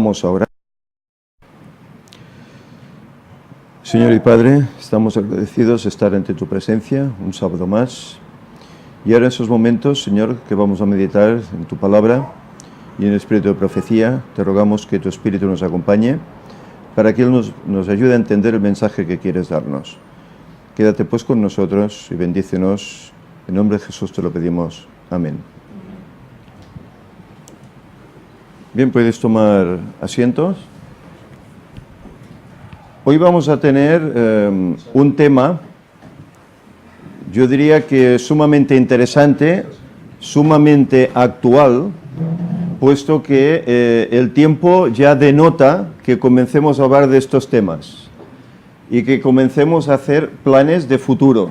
Vamos a orar. Señor y Padre, estamos agradecidos de estar ante tu presencia un sábado más. Y ahora en esos momentos, Señor, que vamos a meditar en tu palabra y en el espíritu de profecía, te rogamos que tu espíritu nos acompañe para que Él nos ayude a entender el mensaje que quieres darnos. Quédate pues con nosotros y bendícenos. En nombre de Jesús te lo pedimos. Amén. Bien, puedes tomar asientos. Hoy vamos a tener un tema, yo diría que sumamente interesante, sumamente actual, puesto que el tiempo ya denota que comencemos a hablar de estos temas y que comencemos a hacer planes de futuro,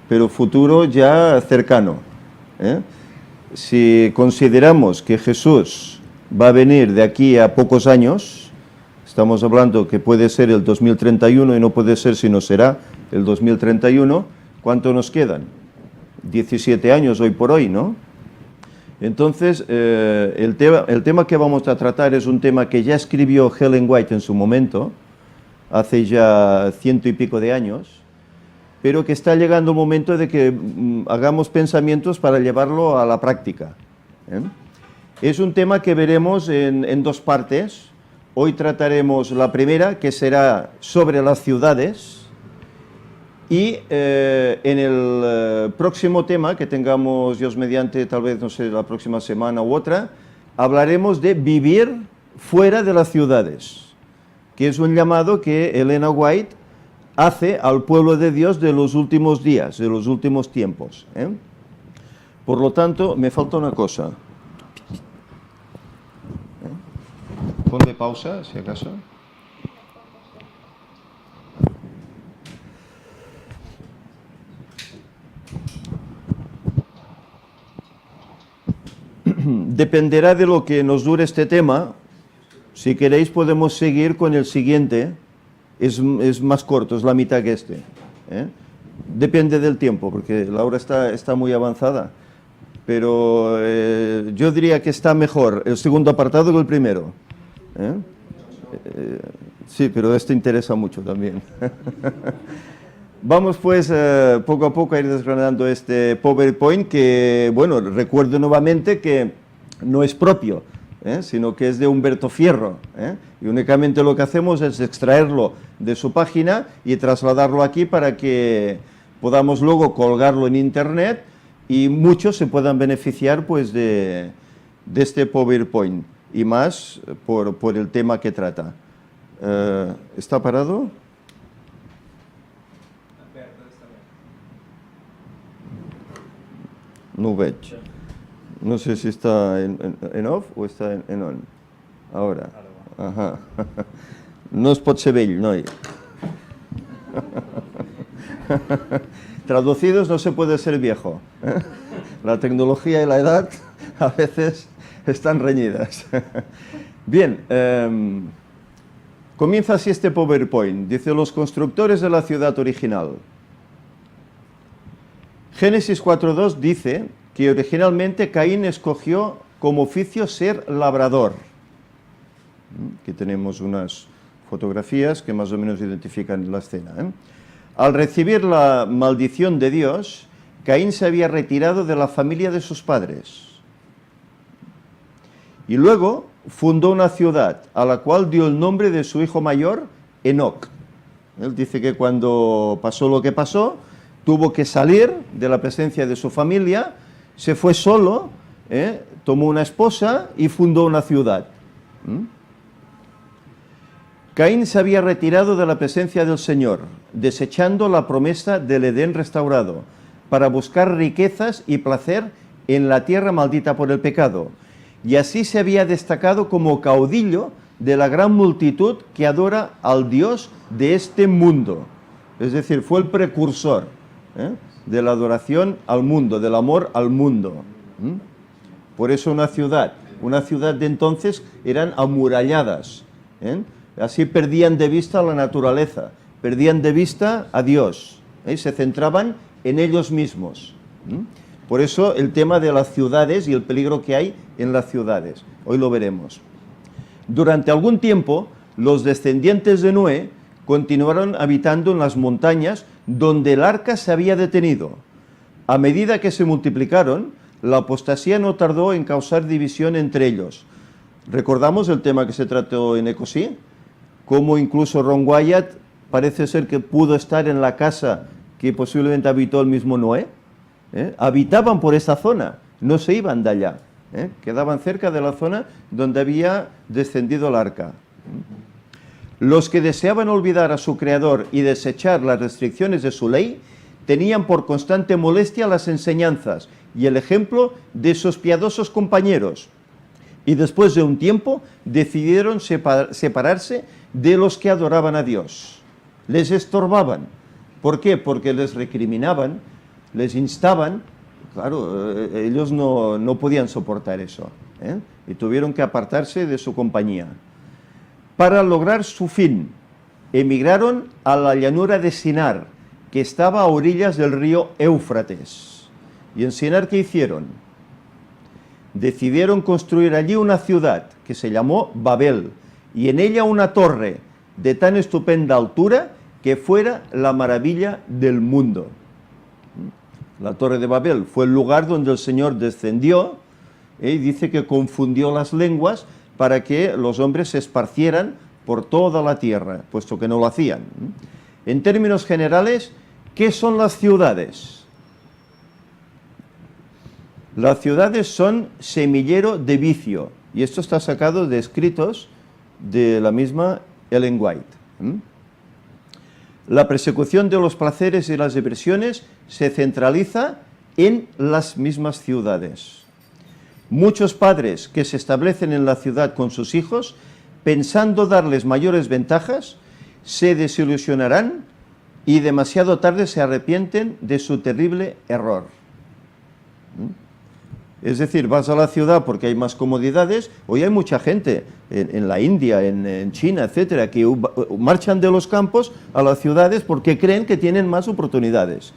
pero futuro ya cercano. Si consideramos que Jesús va a venir de aquí a pocos años, estamos hablando que puede ser el 2031 y no puede ser sino será el 2031, ¿cuánto nos quedan? 17 años hoy por hoy, ¿no? Entonces, el tema que vamos a tratar es un tema que ya escribió Ellen White en su momento, hace ya 100 y pico de años, pero que está llegando el momento de que hagamos pensamientos para llevarlo a la práctica. Es un tema que veremos en dos partes. Hoy trataremos la primera, que será sobre las ciudades, y en el próximo tema que tengamos, Dios mediante, tal vez, no sé, la próxima semana u otra, hablaremos de vivir fuera de las ciudades, que es un llamado que Ellen White hace al pueblo de Dios de los últimos días, de los últimos tiempos. Por lo tanto, me falta una cosa. Ponle pausa, si acaso. Dependerá de lo que nos dure este tema. Si queréis podemos seguir con el siguiente. Es más corto, es la mitad que este. Depende del tiempo, porque la hora está muy avanzada. Pero yo diría que está mejor el segundo apartado que el primero. Sí, pero esto interesa mucho también. Vamos pues poco a poco a ir desgranando este PowerPoint que, bueno, recuerdo nuevamente que no es propio, sino que es de Humberto Fierro, y únicamente lo que hacemos es extraerlo de su página y trasladarlo aquí para que podamos luego colgarlo en internet y muchos se puedan beneficiar pues de este PowerPoint. Y más por el tema que trata. ¿Está parado? No veig. No sé si está en off o está en on. Ahora. Ajá. No es pot ser vell, noi. Traducidos, no se puede ser viejo. La tecnología y la edad a veces están reñidas. Bien, comienza así este PowerPoint. Dice, los constructores de la ciudad original. Génesis 4.2 dice que originalmente Caín escogió como oficio ser labrador. Aquí tenemos unas fotografías que más o menos identifican la escena. Al recibir la maldición de Dios, Caín se había retirado de la familia de sus padres. Y luego fundó una ciudad a la cual dio el nombre de su hijo mayor, Enoc. Él dice que cuando pasó lo que pasó, tuvo que salir de la presencia de su familia, se fue solo, tomó una esposa y fundó una ciudad. Caín se había retirado de la presencia del Señor, desechando la promesa del Edén restaurado, para buscar riquezas y placer en la tierra maldita por el pecado. Y así se había destacado como caudillo de la gran multitud que adora al Dios de este mundo. Es decir, fue el precursor de la adoración al mundo, del amor al mundo. Por eso una ciudad de entonces eran amuralladas. Así perdían de vista la naturaleza, perdían de vista a Dios, se centraban en ellos mismos. Por eso el tema de las ciudades y el peligro que hay en las ciudades. Hoy lo veremos. Durante algún tiempo, los descendientes de Noé continuaron habitando en las montañas donde el arca se había detenido. A medida que se multiplicaron, la apostasía no tardó en causar división entre ellos. ¿Recordamos el tema que se trató en Ecosí? Cómo incluso Ron Wyatt parece ser que pudo estar en la casa que posiblemente habitó el mismo Noé. Habitaban por esa zona, no se iban de allá. Quedaban cerca de la zona donde había descendido el arca. Los que deseaban olvidar a su creador y desechar las restricciones de su ley, tenían por constante molestia las enseñanzas y el ejemplo de sus piadosos compañeros. Y después de un tiempo decidieron separarse de los que adoraban a Dios. Les estorbaban. ¿Por qué? Porque les recriminaban, les instaban. Claro, ellos no podían soportar eso, y tuvieron que apartarse de su compañía. Para lograr su fin, emigraron a la llanura de Sinar, que estaba a orillas del río Éufrates. ¿Y en Sinar qué hicieron? Decidieron construir allí una ciudad que se llamó Babel, y en ella una torre de tan estupenda altura que fuera la maravilla del mundo. La Torre de Babel fue el lugar donde el Señor descendió, y dice que confundió las lenguas para que los hombres se esparcieran por toda la tierra, puesto que no lo hacían. En términos generales, ¿qué son las ciudades? Las ciudades son semillero de vicio, y esto está sacado de escritos de la misma Ellen White. La persecución de los placeres y las diversiones se centraliza en las mismas ciudades. Muchos padres que se establecen en la ciudad con sus hijos, pensando darles mayores ventajas, se desilusionarán y demasiado tarde se arrepienten de su terrible error. Es decir, vas a la ciudad porque hay más comodidades. Hoy hay mucha gente en la India, en China, etcétera, que marchan de los campos a las ciudades porque creen que tienen más oportunidades,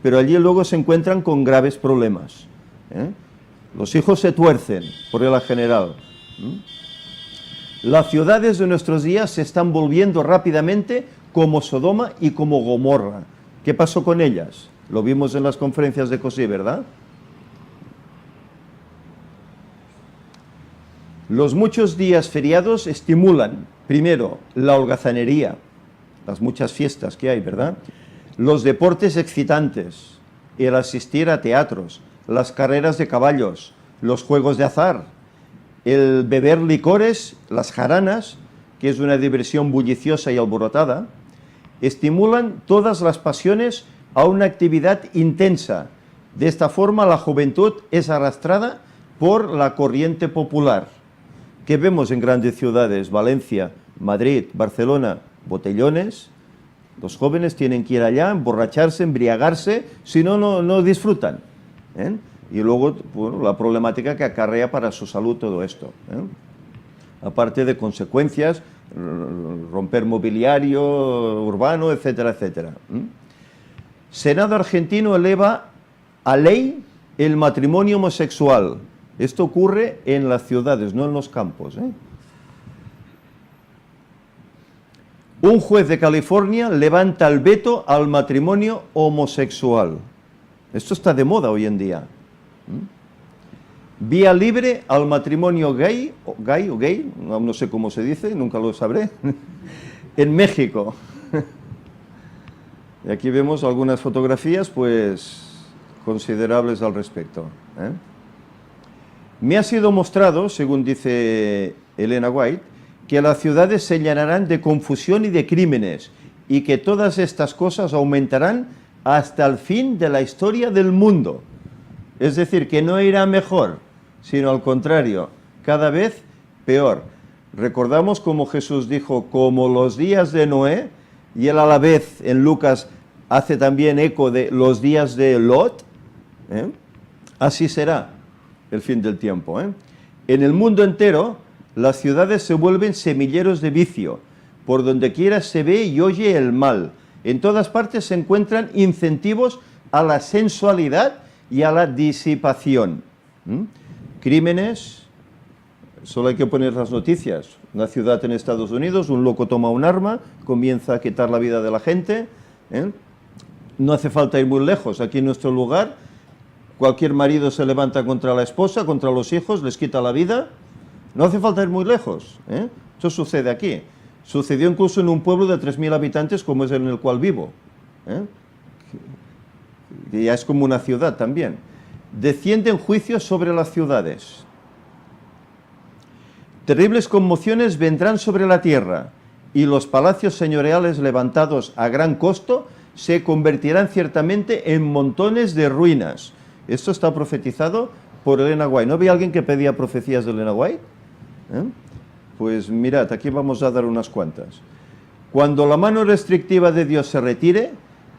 pero allí luego se encuentran con graves problemas. Los hijos se tuercen, por regla general. Las ciudades de nuestros días se están volviendo rápidamente como Sodoma y como Gomorra. ¿Qué pasó con ellas? Lo vimos en las conferencias de COSI, ¿verdad? Los muchos días feriados estimulan, primero, la holgazanería, las muchas fiestas que hay, ¿verdad? Los deportes excitantes, el asistir a teatros, las carreras de caballos, los juegos de azar, el beber licores, las jaranas, que es una diversión bulliciosa y alborotada, estimulan todas las pasiones a una actividad intensa. De esta forma, la juventud es arrastrada por la corriente popular. ¿Qué vemos en grandes ciudades? Valencia, Madrid, Barcelona, botellones. Los jóvenes tienen que ir allá, emborracharse, embriagarse, si no, no disfrutan. Y luego, bueno, la problemática que acarrea para su salud todo esto. Aparte de consecuencias, romper mobiliario urbano, etcétera, etcétera. Senado argentino eleva a ley el matrimonio homosexual. Esto ocurre en las ciudades, no en los campos. Un juez de California levanta el veto al matrimonio homosexual. Esto está de moda hoy en día. Vía libre al matrimonio gay, no sé cómo se dice, nunca lo sabré, en México. Y aquí vemos algunas fotografías, pues, considerables al respecto. Me ha sido mostrado, según dice Elena White, que las ciudades se llenarán de confusión y de crímenes, y que todas estas cosas aumentarán hasta el fin de la historia del mundo. Es decir, que no irá mejor, sino al contrario, cada vez peor. Recordamos como Jesús dijo, como los días de Noé, y él a la vez en Lucas hace también eco de los días de Lot, así será el fin del tiempo. En el mundo entero, las ciudades se vuelven semilleros de vicio. Por donde quiera se ve y oye el mal. En todas partes se encuentran incentivos a la sensualidad y a la disipación. Crímenes, Solo hay que poner las noticias. Una ciudad en Estados Unidos, un loco toma un arma, comienza a quitar la vida de la gente. No hace falta ir muy lejos. Aquí en nuestro lugar, cualquier marido se levanta contra la esposa, contra los hijos, les quita la vida. No hace falta ir muy lejos. Esto sucede aquí. Sucedió incluso en un pueblo de 3.000 habitantes como es en el cual vivo. Que ya es como una ciudad también. Descienden juicios sobre las ciudades. Terribles conmociones vendrán sobre la tierra, y los palacios señoriales levantados a gran costo se convertirán ciertamente en montones de ruinas. Esto está profetizado por Elena White. ¿No había alguien que pedía profecías de Elena White? Pues mirad, aquí vamos a dar unas cuantas. Cuando la mano restrictiva de Dios se retire,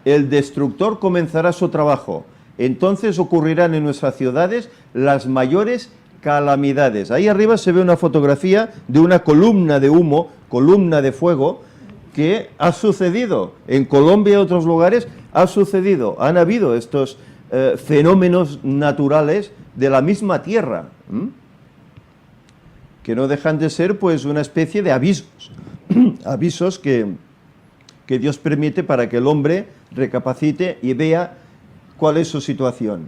el destructor comenzará su trabajo. Entonces ocurrirán en nuestras ciudades las mayores calamidades. Ahí arriba se ve una fotografía de una columna de humo, columna de fuego, que ha sucedido en Colombia y otros lugares, ha sucedido, han habido estos fenómenos naturales de la misma tierra, que no dejan de ser pues una especie de avisos, avisos que Dios permite para que el hombre recapacite y vea cuál es su situación.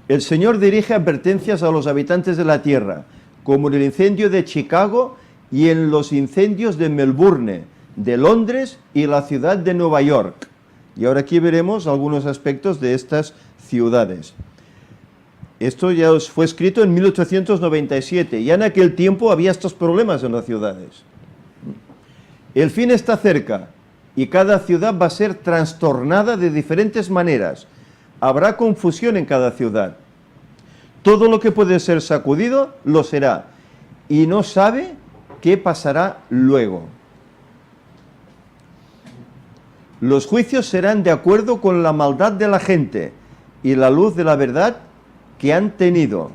El Señor dirige advertencias a los habitantes de la tierra, como en el incendio de Chicago y en los incendios de Melbourne, de Londres y la ciudad de Nueva York. Y ahora aquí veremos algunos aspectos de estas ciudades. Esto ya os fue escrito en 1897, ya en aquel tiempo había estos problemas en las ciudades. El fin está cerca y cada ciudad va a ser trastornada de diferentes maneras. Habrá confusión en cada ciudad. Todo lo que puede ser sacudido, lo será. Y no sabe qué pasará luego. Los juicios serán de acuerdo con la maldad de la gente y la luz de la verdad que han tenido.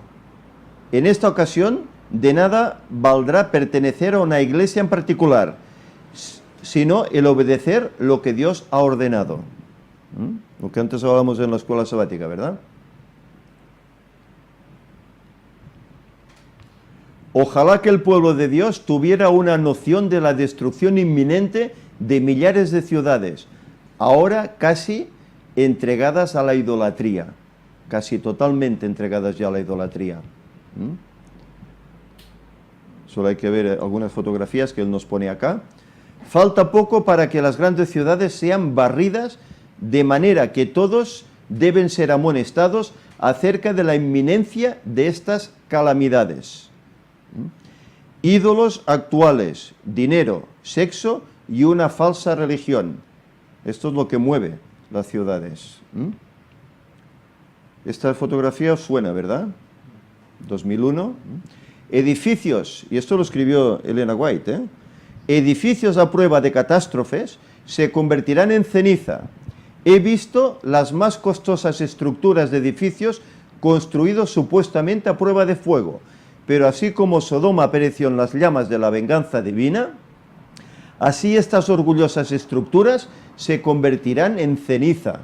En esta ocasión, de nada valdrá pertenecer a una iglesia en particular, sino el obedecer lo que Dios ha ordenado. Lo que antes hablábamos en la escuela sabática, ¿verdad? Ojalá que el pueblo de Dios tuviera una noción de la destrucción inminente de millares de ciudades, ahora casi entregadas a la idolatría, casi totalmente entregadas ya a la idolatría. Solo hay que ver algunas fotografías que él nos pone acá. Falta poco para que las grandes ciudades sean barridas, de manera que todos deben ser amonestados acerca de la inminencia de estas calamidades. Ídolos actuales, dinero, sexo y una falsa religión. Esto es lo que mueve las ciudades. Esta fotografía os suena, ¿verdad? 2001. Edificios, y esto lo escribió Elena White, edificios a prueba de catástrofes se convertirán en ceniza. He visto las más costosas estructuras de edificios construidos supuestamente a prueba de fuego, pero así como Sodoma pereció en las llamas de la venganza divina, así estas orgullosas estructuras se convertirán en ceniza.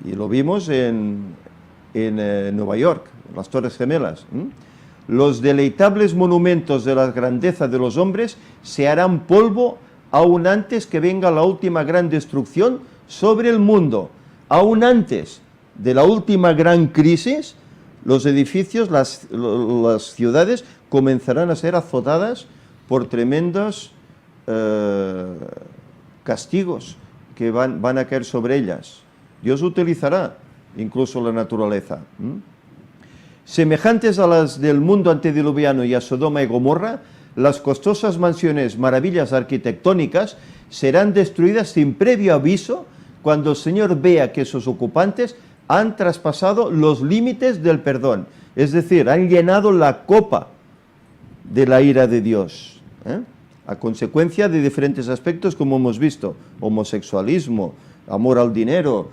Y lo vimos en Nueva York, en las Torres Gemelas. Los deleitables monumentos de la grandeza de los hombres se harán polvo aún antes que venga la última gran destrucción sobre el mundo. Aún antes de la última gran crisis, los edificios, las ciudades comenzarán a ser azotadas por tremendos castigos que van a caer sobre ellas. Dios utilizará incluso la naturaleza. Semejantes a las del mundo antediluviano y a Sodoma y Gomorra, las costosas mansiones, maravillas arquitectónicas, serán destruidas sin previo aviso cuando el Señor vea que sus ocupantes han traspasado los límites del perdón. Es decir, han llenado la copa de la ira de Dios, a consecuencia de diferentes aspectos como hemos visto: homosexualismo, amor al dinero,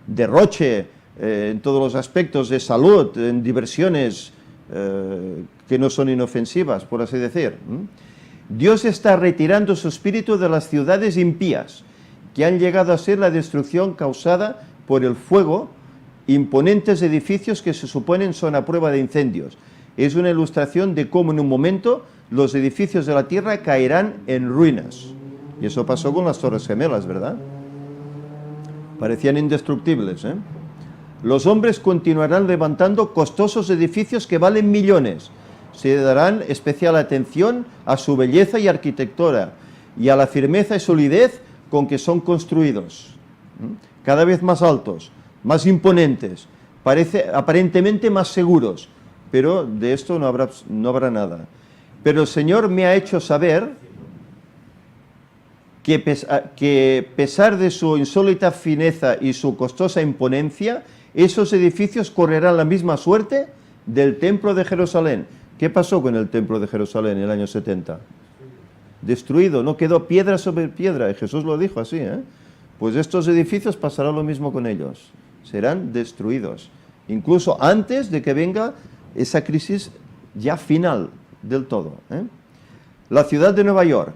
derroche, en todos los aspectos de salud, en diversiones que no son inofensivas, por así decir. Dios está retirando su espíritu de las ciudades impías, que han llegado a ser la destrucción causada por el fuego, imponentes edificios que se suponen son a prueba de incendios. es una ilustración de cómo en un momento los edificios de la tierra caerán en ruinas. Y eso pasó con las Torres Gemelas, ¿verdad? Parecían indestructibles, ¿eh? Los hombres continuarán levantando costosos edificios que valen millones. Se darán especial atención a su belleza y arquitectura y a la firmeza y solidez con que son construidos. Cada vez más altos, más imponentes, aparentemente más seguros, pero de esto no habrá nada. Pero el Señor me ha hecho saber que pesar de su insólita fineza y su costosa imponencia, esos edificios correrán la misma suerte del templo de Jerusalén. ¿Qué pasó con el templo de Jerusalén en el año 70? Destruido, no quedó piedra sobre piedra, y Jesús lo dijo así, ¿eh? Pues estos edificios pasará lo mismo con ellos, serán destruidos, incluso antes de que venga esa crisis ya final del todo, ¿eh? La ciudad de Nueva York.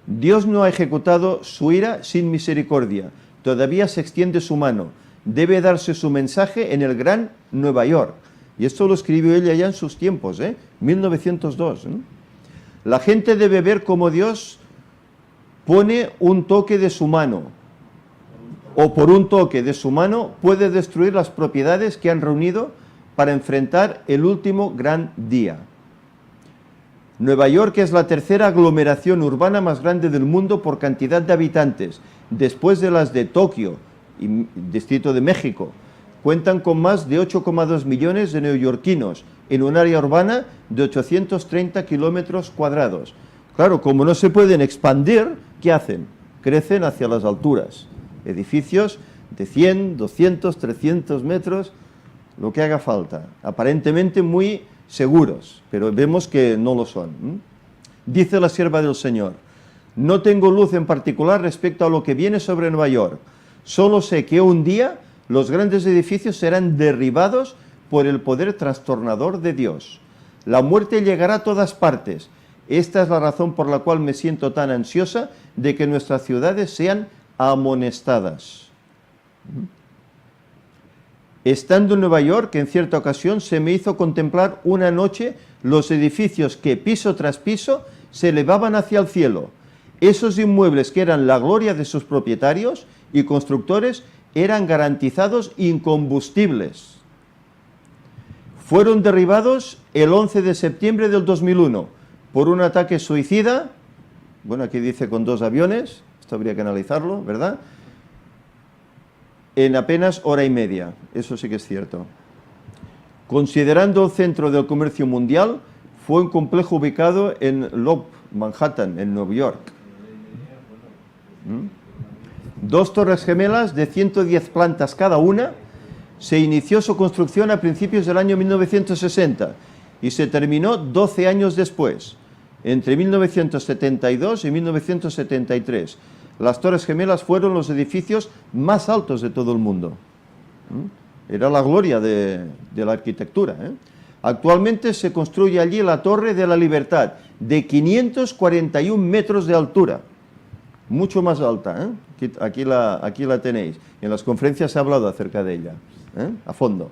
Dios no ha ejecutado su ira sin misericordia, todavía se extiende su mano, debe darse su mensaje en el gran Nueva York. Y esto lo escribió ella ya en sus tiempos, 1902. La gente debe ver cómo Dios pone un toque de su mano, o por un toque de su mano puede destruir las propiedades que han reunido para enfrentar el último gran día. Nueva York es la tercera aglomeración urbana más grande del mundo por cantidad de habitantes, después de las de Tokio y Distrito de México. Cuentan con más de 8,2 millones de neoyorquinos en un área urbana de 830 kilómetros cuadrados. Claro, como no se pueden expandir, ¿qué hacen? Crecen hacia las alturas. Edificios de 100, 200, 300 metros, lo que haga falta. Aparentemente muy seguros, pero vemos que no lo son. Dice la sierva del Señor: no tengo luz en particular respecto a lo que viene sobre Nueva York. Solo sé que un día los grandes edificios serán derribados por el poder trastornador de Dios. La muerte llegará a todas partes. Esta es la razón por la cual me siento tan ansiosa de que nuestras ciudades sean amonestadas. Estando en Nueva York, en cierta ocasión se me hizo contemplar una noche los edificios que piso tras piso se elevaban hacia el cielo. Esos inmuebles que eran la gloria de sus propietarios y constructores eran garantizados incombustibles. Fueron derribados el 11 de septiembre del 2001 por un ataque suicida, bueno, aquí dice con 2 aviones, esto habría que analizarlo, ¿verdad?, en apenas hora y media, eso sí que es cierto. Considerando el centro del comercio mundial, fue un complejo ubicado en Loop, Manhattan, en Nueva York. 2 torres gemelas de 110 plantas cada una. Se inició su construcción a principios del año 1960 y se terminó 12 años después, entre 1972 y 1973. Las Torres Gemelas fueron los edificios más altos de todo el mundo. Era la gloria de la arquitectura. Actualmente se construye allí la Torre de la Libertad, de 541 metros de altura. Mucho más alta, aquí la tenéis. En las conferencias se ha hablado acerca de ella, a fondo.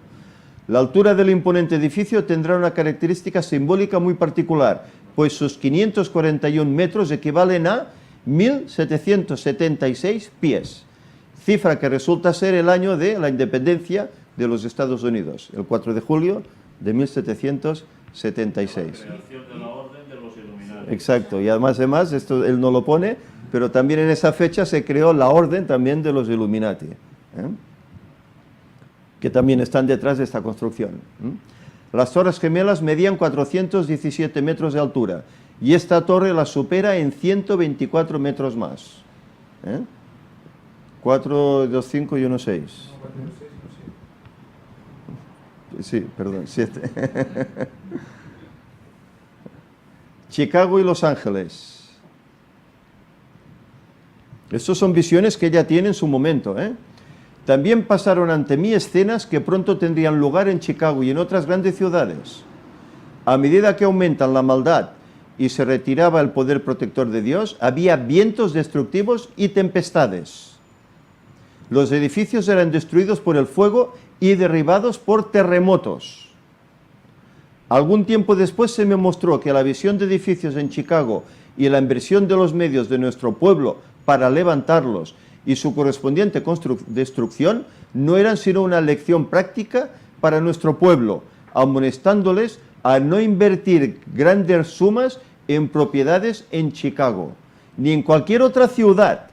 La altura del imponente edificio tendrá una característica simbólica muy particular, pues sus 541 metros equivalen a 1.776 pies, cifra que resulta ser el año de la independencia de los Estados Unidos, el 4 de julio de 1776. La creación de la Orden de los Illuminati. Exacto, y además, esto él no lo pone, pero también en esa fecha se creó la Orden también de los Illuminati, que también están detrás de esta construcción. Las Torres Gemelas medían 417 metros de altura, y esta torre la supera en 124 metros más. 4, 2, 5 y 1, 6. Sí, perdón, 7. Chicago y Los Ángeles. Estas son visiones que ella tiene en su momento. También pasaron ante mí escenas que pronto tendrían lugar en Chicago y en otras grandes ciudades. A medida que aumentan la maldad y se retiraba el poder protector de Dios, había vientos destructivos y tempestades. Los edificios eran destruidos por el fuego y derribados por terremotos. Algún tiempo después se me mostró que la visión de edificios en Chicago y la inversión de los medios de nuestro pueblo para levantarlos y su correspondiente destrucción no eran sino una lección práctica para nuestro pueblo, amonestándoles a no invertir grandes sumas en propiedades en Chicago, ni en cualquier otra ciudad,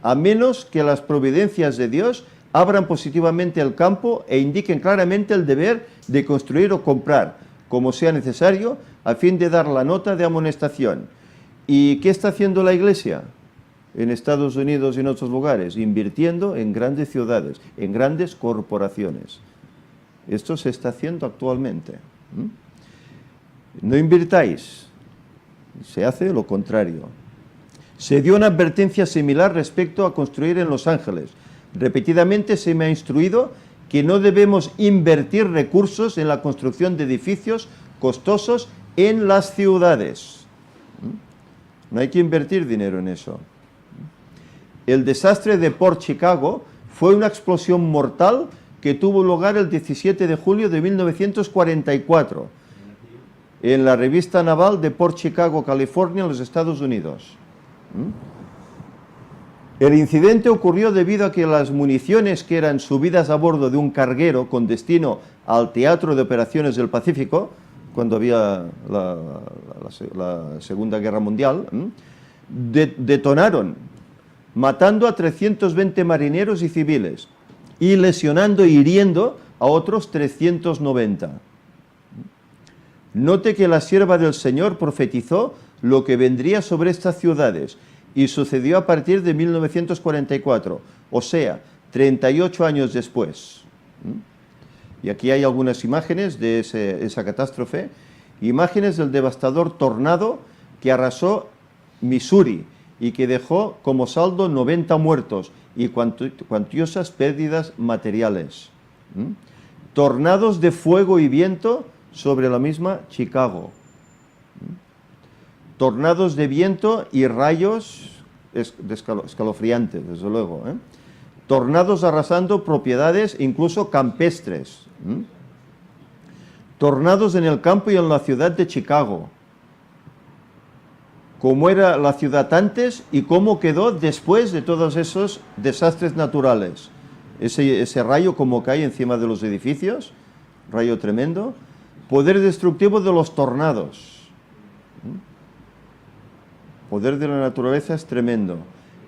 a menos que las providencias de Dios abran positivamente el campo e indiquen claramente el deber de construir o comprar, como sea necesario, a fin de dar la nota de amonestación. ¿Y qué está haciendo la Iglesia en Estados Unidos y en otros lugares? Invirtiendo en grandes ciudades, en grandes corporaciones. Esto se está haciendo actualmente. No invirtáis, se hace lo contrario. Se dio una advertencia similar respecto a construir en Los Ángeles. Repetidamente se me ha instruido que no debemos invertir recursos en la construcción de edificios costosos en las ciudades. No hay que invertir dinero en eso. El desastre de Port Chicago fue una explosión mortal que tuvo lugar el 17 de julio de 1944 en la revista naval de Port Chicago, California, en los Estados Unidos. El incidente ocurrió debido a que las municiones que eran subidas a bordo de un carguero con destino al Teatro de Operaciones del Pacífico, cuando había la Segunda Guerra Mundial, detonaron, matando a 320 marineros y civiles y lesionando e hiriendo a otros 390. Note que la sierva del Señor profetizó lo que vendría sobre estas ciudades y sucedió a partir de 1944, o sea, 38 años después. Y aquí hay algunas imágenes de esa catástrofe, imágenes del devastador tornado que arrasó Missouri y que dejó como saldo 90 muertos y cuantiosas pérdidas materiales. Tornados de fuego y viento sobre la misma Chicago. Tornados de viento y rayos escalofriantes, desde luego. Tornados arrasando propiedades, incluso campestres. Tornados en el campo y en la ciudad de Chicago. Cómo era la ciudad antes y cómo quedó después de todos esos desastres naturales. Ese rayo como cae encima de los edificios, rayo tremendo. Poder destructivo de los tornados. Poder de la naturaleza es tremendo.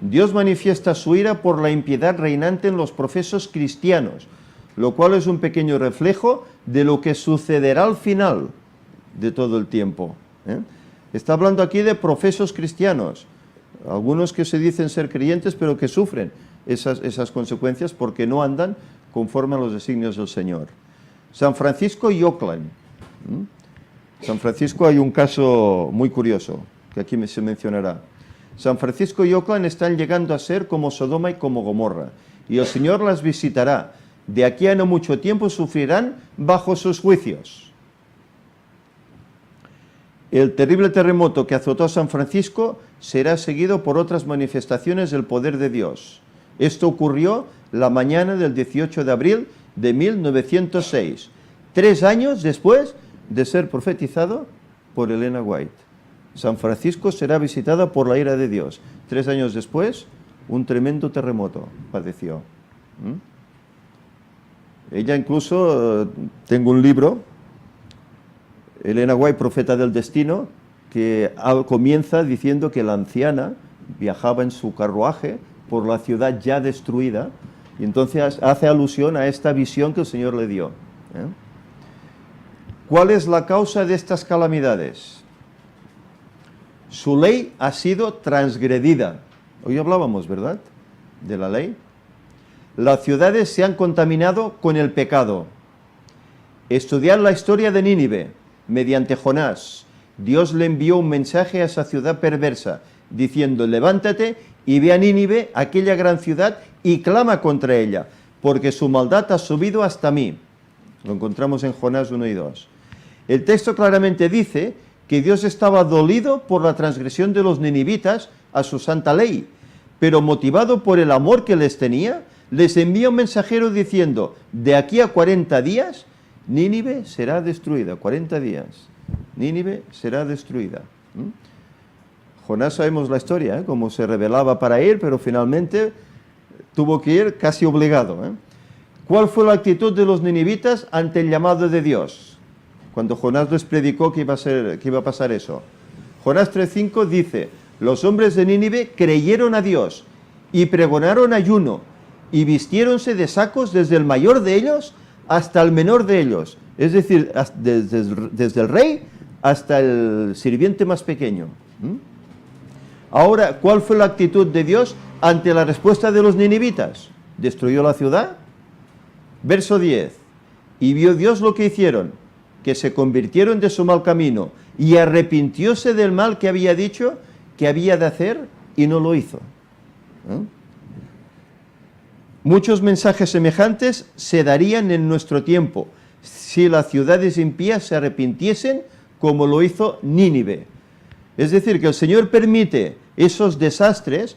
Dios manifiesta su ira por la impiedad reinante en los profesos cristianos, lo cual es un pequeño reflejo de lo que sucederá al final de todo el tiempo. Está hablando aquí de profesos cristianos, algunos que se dicen ser creyentes, pero que sufren esas consecuencias porque no andan conforme a los designios del Señor. San Francisco y Oakland. San Francisco hay un caso muy curioso, que aquí se mencionará. San Francisco y Oakland están llegando a ser como Sodoma y como Gomorra, y el Señor las visitará. De aquí a no mucho tiempo sufrirán bajo sus juicios. El terrible terremoto que azotó a San Francisco será seguido por otras manifestaciones del poder de Dios. Esto ocurrió la mañana del 18 de abril de 1906, 3 años después de ser profetizado por Elena White. San Francisco será visitada por la ira de Dios. 3 años después, un tremendo terremoto padeció. Ella incluso, tengo un libro, Elena White, Profeta del Destino, que comienza diciendo que la anciana viajaba en su carruaje por la ciudad ya destruida, y entonces hace alusión a esta visión que el Señor le dio. ¿Cuál es la causa de estas calamidades? Su ley ha sido transgredida. Hoy hablábamos, ¿verdad?, de la ley. Las ciudades se han contaminado con el pecado. Estudiar la historia de Nínive. Mediante Jonás, Dios le envió un mensaje a esa ciudad perversa, diciendo: levántate y ve a Nínive, aquella gran ciudad, y clama contra ella, porque su maldad ha subido hasta mí. Lo encontramos en Jonás 1 y 2. El texto claramente dice que Dios estaba dolido por la transgresión de los ninivitas a su santa ley, pero motivado por el amor que les tenía, les envía un mensajero diciendo: de aquí a 40 días Nínive será destruida, 40 días. Nínive será destruida. Jonás sabemos la historia, cómo se rebelaba para ir, pero finalmente tuvo que ir casi obligado. ¿Cuál fue la actitud de los ninivitas ante el llamado de Dios? Cuando Jonás les predicó que iba a pasar eso. Jonás 3:5 dice, los hombres de Nínive creyeron a Dios y pregonaron ayuno y vistiéronse de sacos desde el mayor de ellos hasta el menor de ellos. Es decir, desde el rey hasta el sirviente más pequeño. Ahora, ¿cuál fue la actitud de Dios ante la respuesta de los ninivitas? ¿Destruyó la ciudad? Verso 10. Y vio Dios lo que hicieron, que se convirtieron de su mal camino, y arrepintióse del mal que había dicho que había de hacer, y no lo hizo. Muchos mensajes semejantes se darían en nuestro tiempo, si las ciudades impías se arrepintiesen, como lo hizo Nínive. Es decir, que el Señor permite esos desastres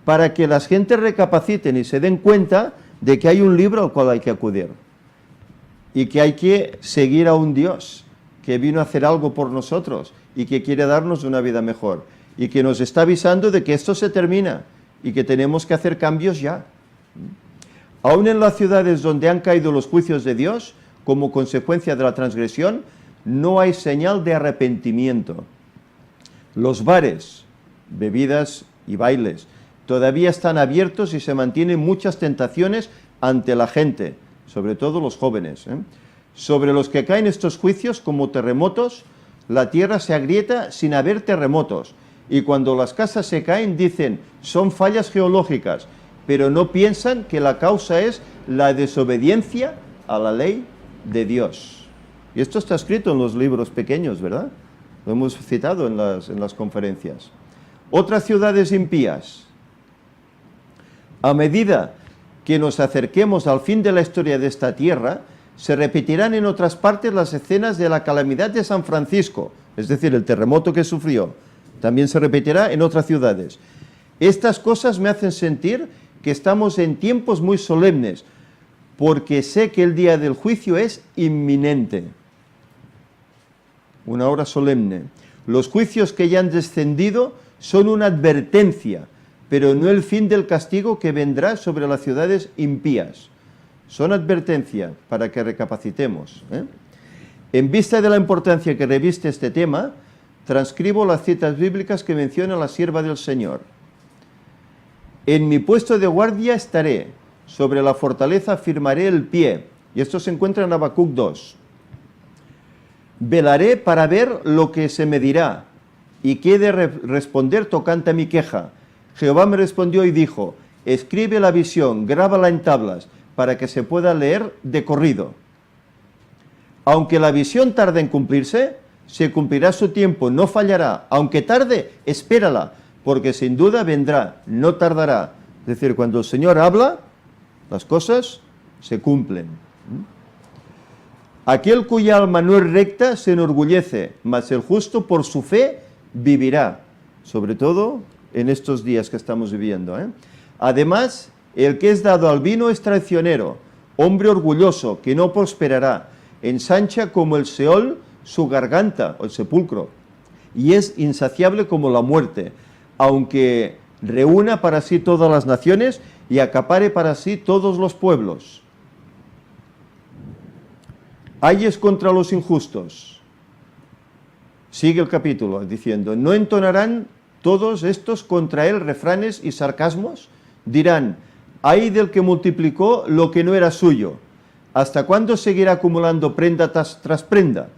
para que las gentes recapaciten y se den cuenta de que hay un libro al cual hay que acudir y que hay que seguir a un Dios que vino a hacer algo por nosotros y que quiere darnos una vida mejor y que nos está avisando de que esto se termina y que tenemos que hacer cambios ya. Aún en las ciudades donde han caído los juicios de Dios, como consecuencia de la transgresión, no hay señal de arrepentimiento. Los bares, bebidas y bailes todavía están abiertos y se mantienen muchas tentaciones ante la gente, sobre todo los jóvenes. Sobre los que caen estos juicios como terremotos, la tierra se agrieta sin haber terremotos, y cuando las casas se caen dicen, son fallas geológicas, pero no piensan que la causa es la desobediencia a la ley de Dios. Y esto está escrito en los libros pequeños, ¿verdad? Lo hemos citado en las conferencias. Otras ciudades impías. A medida que nos acerquemos al fin de la historia de esta tierra, se repetirán en otras partes las escenas de la calamidad de San Francisco, es decir, el terremoto que sufrió. También se repetirá en otras ciudades. Estas cosas me hacen sentir que estamos en tiempos muy solemnes, porque sé que el día del juicio es inminente. Una hora solemne. Los juicios que ya han descendido son una advertencia, pero no el fin del castigo que vendrá sobre las ciudades impías. Son advertencia para que recapacitemos. En vista de la importancia que reviste este tema, transcribo las citas bíblicas que menciona la sierva del Señor. En mi puesto de guardia estaré, sobre la fortaleza firmaré el pie. Y esto se encuentra en Habacuc 2. Velaré para ver lo que se me dirá, y qué he de responder tocante a mi queja. Jehová me respondió y dijo, escribe la visión, grábala en tablas, para que se pueda leer de corrido. Aunque la visión tarde en cumplirse, se cumplirá su tiempo, no fallará. Aunque tarde, espérala, porque sin duda vendrá, no tardará. Es decir, cuando el Señor habla, las cosas se cumplen. Aquel cuya alma no es recta se enorgullece, mas el justo por su fe vivirá. Sobre todo en estos días que estamos viviendo. Además, el que es dado al vino es traicionero, hombre orgulloso, que no prosperará, ensancha como el Seol su garganta, o el sepulcro, y es insaciable como la muerte, aunque reúna para sí todas las naciones y acapare para sí todos los pueblos. Ayes contra los injustos. Sigue el capítulo diciendo, ¿no entonarán todos estos contra él refranes y sarcasmos? Dirán, ay del que multiplicó lo que no era suyo. ¿Hasta cuándo seguirá acumulando prenda tras prenda?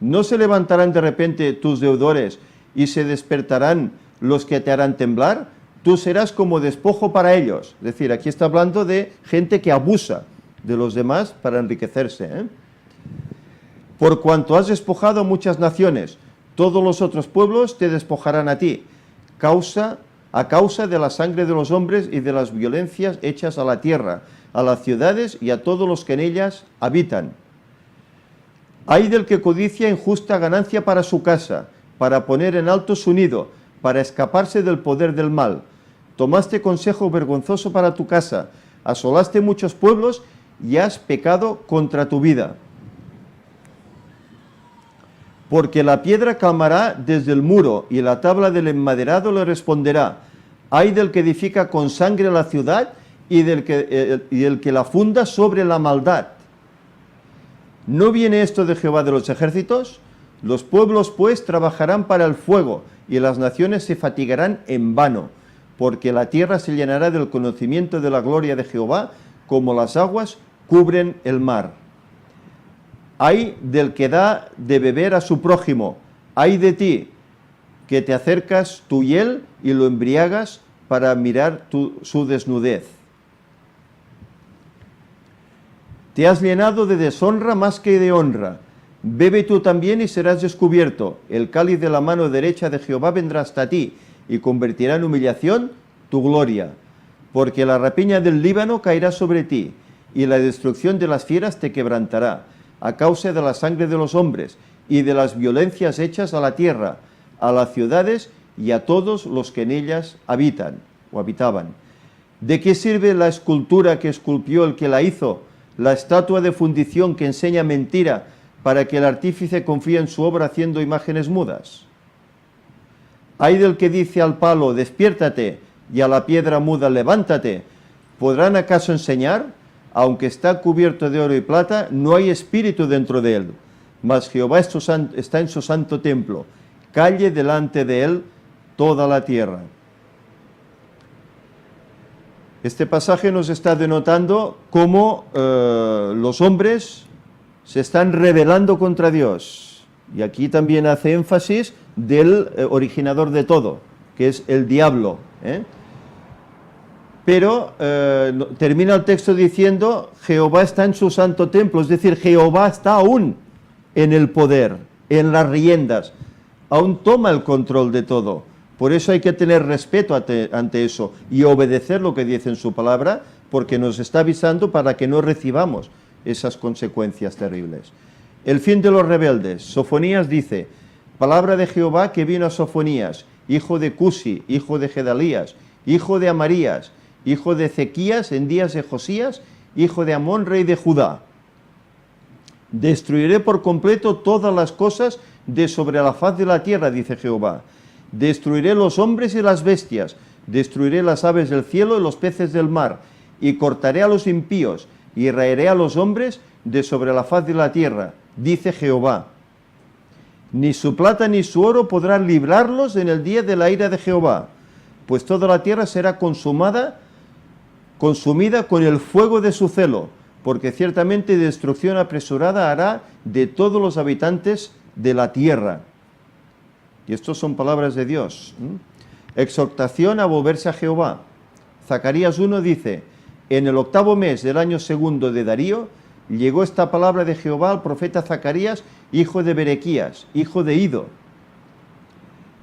¿No se levantarán de repente tus deudores y se despertarán los que te harán temblar? Tú serás como despojo para ellos. Es decir, aquí está hablando de gente que abusa de los demás para enriquecerse. Por cuanto has despojado a muchas naciones, todos los otros pueblos te despojarán a ti, a causa de la sangre de los hombres y de las violencias hechas a la tierra, a las ciudades y a todos los que en ellas habitan. Ay del que codicia injusta ganancia para su casa, para poner en alto su nido, para escaparse del poder del mal. Tomaste consejo vergonzoso para tu casa, asolaste muchos pueblos y has pecado contra tu vida. porque la piedra clamará desde el muro, y la tabla del enmaderado le responderá. Ay del que edifica con sangre la ciudad, y del que la funda sobre la maldad. ¿No viene esto de Jehová de los ejércitos? Los pueblos pues trabajarán para el fuego, y las naciones se fatigarán en vano, porque la tierra se llenará del conocimiento de la gloria de Jehová, como las aguas cubren el mar. Ay del que da de beber a su prójimo, ay de ti, que te acercas tú y él, y lo embriagas para mirar su desnudez. Te has llenado de deshonra más que de honra. Bebe tú también y serás descubierto. El cáliz de la mano derecha de Jehová vendrá hasta ti, y convertirá en humillación tu gloria. Porque la rapiña del Líbano caerá sobre ti, y la destrucción de las fieras te quebrantará, a causa de la sangre de los hombres, y de las violencias hechas a la tierra, a las ciudades y a todos los que en ellas habitan o habitaban. ¿De qué sirve la escultura que esculpió el que la hizo? La estatua de fundición que enseña mentira, para que el artífice confíe en su obra haciendo imágenes mudas. Ay del que dice al palo, despiértate, y a la piedra muda, levántate. ¿Podrán acaso enseñar? Aunque está cubierto de oro y plata, no hay espíritu dentro de él. Mas Jehová está en su santo templo. Calle delante de él toda la tierra. Este pasaje nos está denotando cómo los hombres se están rebelando contra Dios. Y aquí también hace énfasis del originador de todo, que es el diablo. Pero termina el texto diciendo, Jehová está en su santo templo, es decir, Jehová está aún en el poder, en las riendas, aún toma el control de todo. Por eso hay que tener respeto ante eso y obedecer lo que dice en su palabra, porque nos está avisando para que no recibamos esas consecuencias terribles. El fin de los rebeldes. Sofonías dice, palabra de Jehová que vino a Sofonías, hijo de Cusi, hijo de Gedalías, hijo de Amarías, hijo de Ezequías en días de Josías, hijo de Amón, rey de Judá. Destruiré por completo todas las cosas de sobre la faz de la tierra, dice Jehová. Destruiré los hombres y las bestias, destruiré las aves del cielo y los peces del mar, y cortaré a los impíos, y raeré a los hombres de sobre la faz de la tierra, dice Jehová. Ni su plata ni su oro podrán librarlos en el día de la ira de Jehová, pues toda la tierra será consumida con el fuego de su celo, porque ciertamente destrucción apresurada hará de todos los habitantes de la tierra. Y estas son palabras de Dios. Exhortación a volverse a Jehová. Zacarías 1 dice, en el 8º mes del año 2 de Darío, llegó esta palabra de Jehová al profeta Zacarías, hijo de Berequías, hijo de Ido.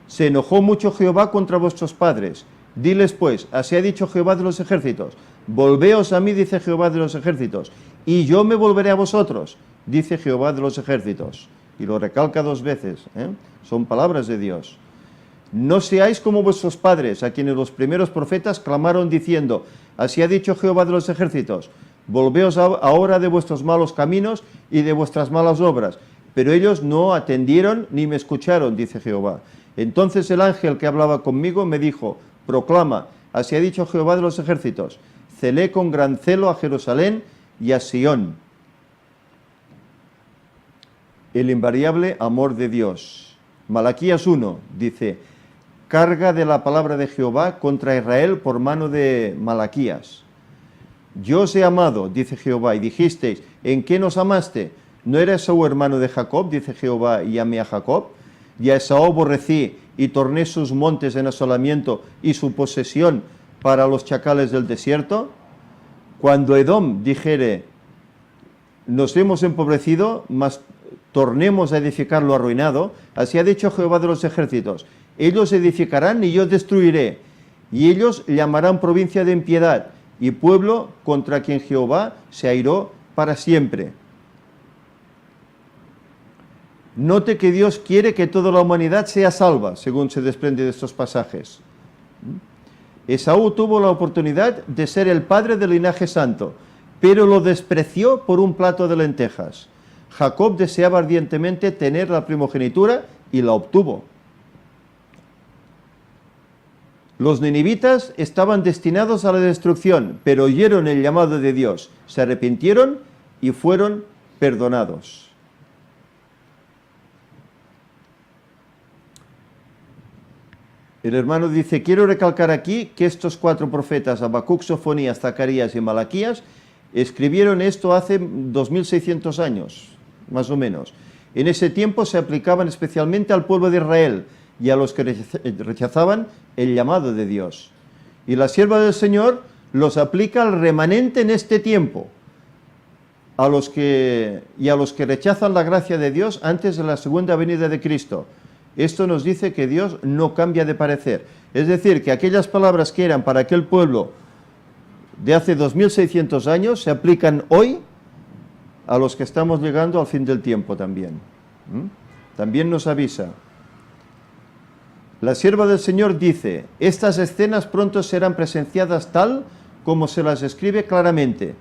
Se enojó mucho Jehová contra vuestros padres. Diles pues, así ha dicho Jehová de los ejércitos, volveos a mí, dice Jehová de los ejércitos, y yo me volveré a vosotros, dice Jehová de los ejércitos. Y lo recalca 2 veces, son palabras de Dios. No seáis como vuestros padres, a quienes los primeros profetas clamaron diciendo, así ha dicho Jehová de los ejércitos, volveos ahora de vuestros malos caminos y de vuestras malas obras. Pero ellos no atendieron ni me escucharon, dice Jehová. Entonces el ángel que hablaba conmigo me dijo, proclama, así ha dicho Jehová de los ejércitos, celé con gran celo a Jerusalén y a Sión. El invariable amor de Dios. Malaquías 1 dice, carga de la palabra de Jehová contra Israel por mano de Malaquías. Yo os he amado, dice Jehová, y dijisteis, ¿en qué nos amaste? ¿No era Esaú hermano de Jacob, dice Jehová, y amé a Jacob? Y a Esaú aborrecí, y torné sus montes en asolamiento, y su posesión para los chacales del desierto. Cuando Edom dijere, nos hemos empobrecido, mas tornemos a edificar lo arruinado, así ha dicho Jehová de los ejércitos, ellos edificarán y yo destruiré, y ellos llamarán provincia de impiedad, y pueblo contra quien Jehová se airó para siempre. Note que Dios quiere que toda la humanidad sea salva, según se desprende de estos pasajes. Esaú tuvo la oportunidad de ser el padre del linaje santo, pero lo despreció por un plato de lentejas. Jacob deseaba ardientemente tener la primogenitura y la obtuvo. Los ninivitas estaban destinados a la destrucción, pero oyeron el llamado de Dios, se arrepintieron y fueron perdonados. El hermano dice, quiero recalcar aquí que estos 4 profetas, Habacuc, Sofonías, Zacarías y Malaquías, escribieron esto hace 2600 años, más o menos. En ese tiempo se aplicaban especialmente al pueblo de Israel y a los que rechazaban el llamado de Dios. Y la sierva del Señor los aplica al remanente en este tiempo, a los que rechazan la gracia de Dios antes de la segunda venida de Cristo. Esto nos dice que Dios no cambia de parecer. Es decir, que aquellas palabras que eran para aquel pueblo de hace 2600 años se aplican hoy a los que estamos llegando al fin del tiempo también. También nos avisa. La sierva del Señor dice, estas escenas pronto serán presenciadas tal como se las escribe claramente.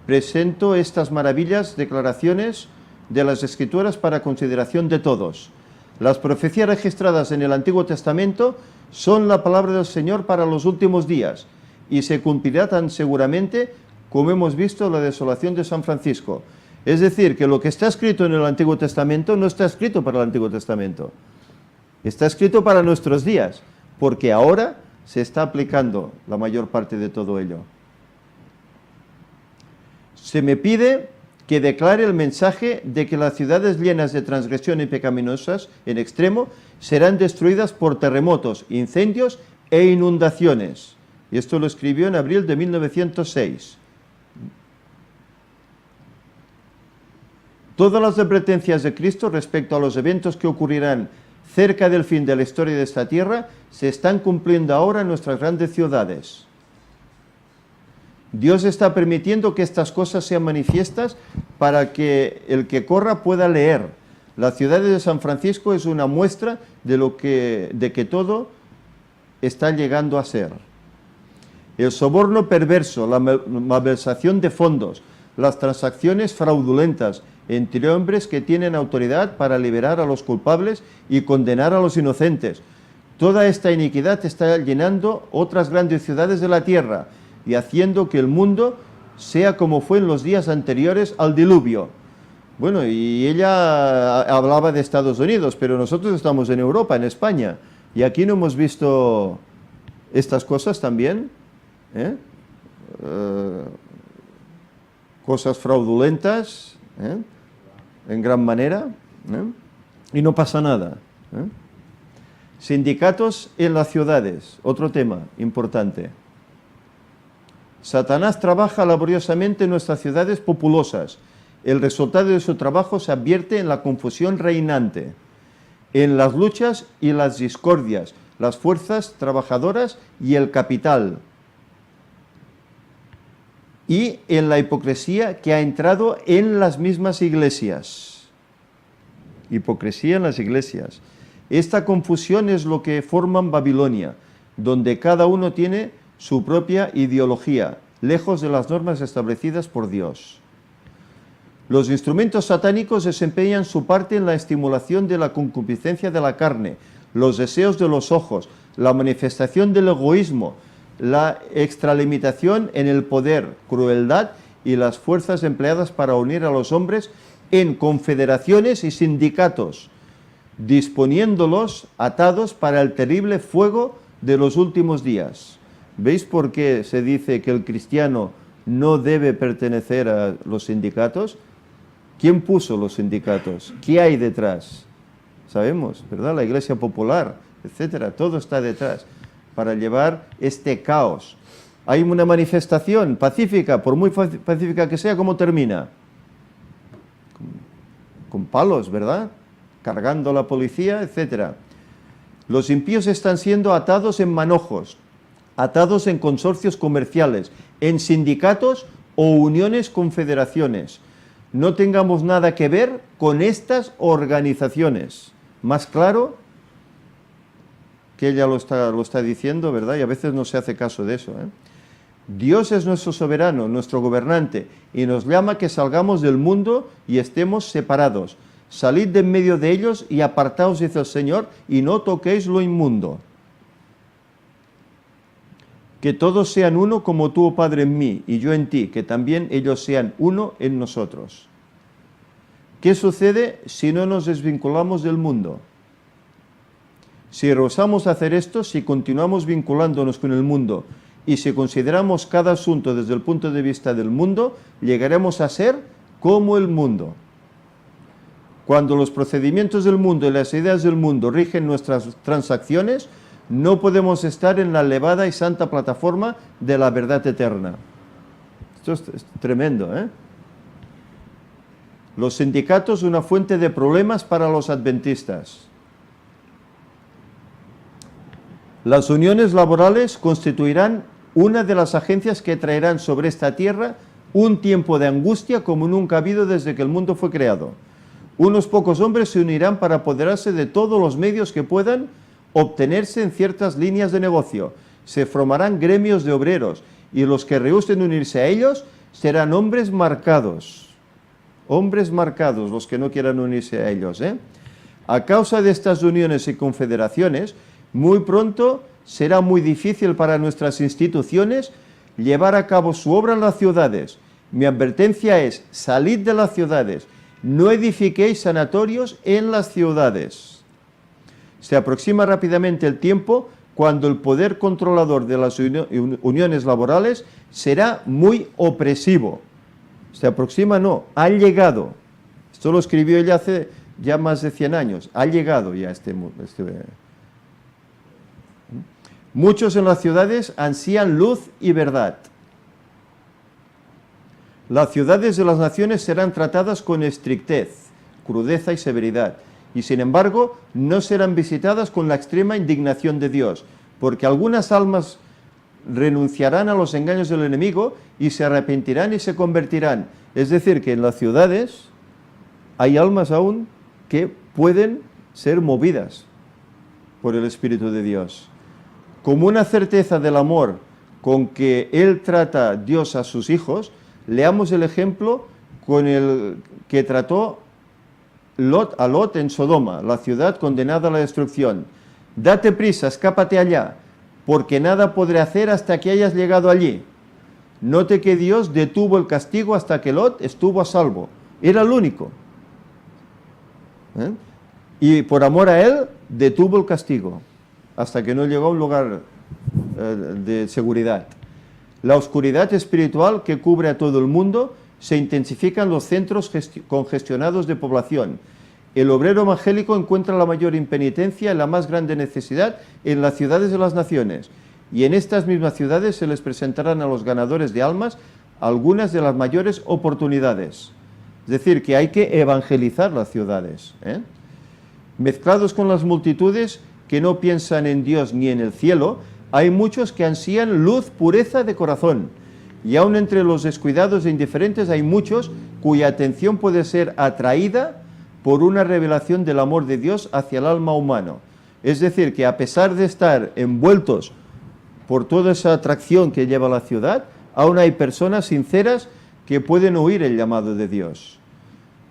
Presento estas maravillas, declaraciones de las Escrituras para consideración de todos. Las profecías registradas en el Antiguo Testamento son la palabra del Señor para los últimos días y se cumplirá tan seguramente como hemos visto la desolación de San Francisco. Es decir, que lo que está escrito en el Antiguo Testamento no está escrito para el Antiguo Testamento. Está escrito para nuestros días, porque ahora se está aplicando la mayor parte de todo ello. Se me pide que declare el mensaje de que las ciudades llenas de transgresión y pecaminosas en extremo serán destruidas por terremotos, incendios e inundaciones. Y esto lo escribió en abril de 1906. Todas las advertencias de Cristo respecto a los eventos que ocurrirán cerca del fin de la historia de esta tierra se están cumpliendo ahora en nuestras grandes ciudades. Dios está permitiendo que estas cosas sean manifiestas para que el que corra pueda leer. La ciudad de San Francisco es una muestra de que todo está llegando a ser. El soborno perverso, la malversación de fondos, las transacciones fraudulentas entre hombres que tienen autoridad para liberar a los culpables y condenar a los inocentes. Toda esta iniquidad está llenando otras grandes ciudades de la tierra y haciendo que el mundo sea como fue en los días anteriores al diluvio. Bueno, y ella hablaba de Estados Unidos, pero nosotros estamos en Europa, en España, y aquí no hemos visto estas cosas también, cosas fraudulentas, en gran manera, y no pasa nada. Sindicatos en las ciudades, otro tema importante. Satanás trabaja laboriosamente en nuestras ciudades populosas. El resultado de su trabajo se advierte en la confusión reinante, en las luchas y las discordias, las fuerzas trabajadoras y el capital, y en la hipocresía que ha entrado en las mismas iglesias. Hipocresía en las iglesias. Esta confusión es lo que forman Babilonia, donde cada uno tiene su propia ideología, lejos de las normas establecidas por Dios. Los instrumentos satánicos desempeñan su parte en la estimulación de la concupiscencia de la carne, los deseos de los ojos, la manifestación del egoísmo, la extralimitación en el poder, crueldad y las fuerzas empleadas para unir a los hombres en confederaciones y sindicatos, disponiéndolos atados para el terrible fuego de los últimos días. ¿Veis por qué se dice que el cristiano no debe pertenecer a los sindicatos? ¿Quién puso los sindicatos? ¿Qué hay detrás? Sabemos, ¿verdad? La Iglesia Popular, etcétera, todo está detrás para llevar este caos. Hay una manifestación pacífica, por muy pacífica que sea, ¿cómo termina? Con palos, ¿verdad? Cargando a la policía, etcétera. Los impíos están siendo atados en manojos, atados en consorcios comerciales, en sindicatos o uniones confederaciones. No tengamos nada que ver con estas organizaciones. Más claro que ella lo está diciendo, ¿verdad? Y a veces no se hace caso de eso, Dios es nuestro soberano, nuestro gobernante, y nos llama que salgamos del mundo y estemos separados. Salid de en medio de ellos y apartaos, dice el Señor, y no toquéis lo inmundo. Que todos sean uno como tú, oh Padre, en mí y yo en ti, que también ellos sean uno en nosotros. ¿Qué sucede si no nos desvinculamos del mundo? Si rehusamos hacer esto, si continuamos vinculándonos con el mundo y si consideramos cada asunto desde el punto de vista del mundo, llegaremos a ser como el mundo. Cuando los procedimientos del mundo y las ideas del mundo rigen nuestras transacciones, no podemos estar en la elevada y santa plataforma de la verdad eterna. Esto es tremendo, ¿eh? Los sindicatos, una fuente de problemas para los adventistas. Las uniones laborales constituirán una de las agencias que traerán sobre esta tierra un tiempo de angustia como nunca ha habido desde que el mundo fue creado. Unos pocos hombres se unirán para apoderarse de todos los medios que puedan obtenerse en ciertas líneas de negocio. Se formarán gremios de obreros y los que rehúsen unirse a ellos serán hombres marcados. Hombres marcados, los que no quieran unirse a ellos, ¿eh? A causa de estas uniones y confederaciones, muy pronto será muy difícil para nuestras instituciones llevar a cabo su obra en las ciudades. Mi advertencia es, salid de las ciudades, no edifiquéis sanatorios en las ciudades. Se aproxima rápidamente el tiempo cuando el poder controlador de las uniones laborales será muy opresivo. Se aproxima, no, ha llegado. Esto lo escribió ella hace ya más de 100 años. Ha llegado ya Muchos en las ciudades ansían luz y verdad. Las ciudades de las naciones serán tratadas con estrictez, crudeza y severidad, y sin embargo no serán visitadas con la extrema indignación de Dios, porque algunas almas renunciarán a los engaños del enemigo y se arrepentirán y se convertirán. Es decir, que en las ciudades hay almas aún que pueden ser movidas por el Espíritu de Dios. Como una certeza del amor con que Él trata Dios a sus hijos, leamos el ejemplo con el que trató a Lot en Sodoma, la ciudad condenada a la destrucción. Date prisa, escápate allá, porque nada podré hacer hasta que hayas llegado allí. Note que Dios detuvo el castigo hasta que Lot estuvo a salvo. Era el único. Y por amor a él, detuvo el castigo hasta que no llegó a un lugar de seguridad. La oscuridad espiritual que cubre a todo el mundo se intensifica en los centros congestionados de población. El obrero evangélico encuentra la mayor impenitencia y la más grande necesidad en las ciudades de las naciones. Y en estas mismas ciudades se les presentarán a los ganadores de almas algunas de las mayores oportunidades. Es decir, que hay que evangelizar las ciudades, ¿eh? Mezclados con las multitudes que no piensan en Dios ni en el cielo, hay muchos que ansían luz, pureza de corazón. Y aun entre los descuidados e indiferentes hay muchos cuya atención puede ser atraída por una revelación del amor de Dios hacia el alma humano. Es decir, que a pesar de estar envueltos por toda esa atracción que lleva la ciudad, aún hay personas sinceras que pueden oír el llamado de Dios.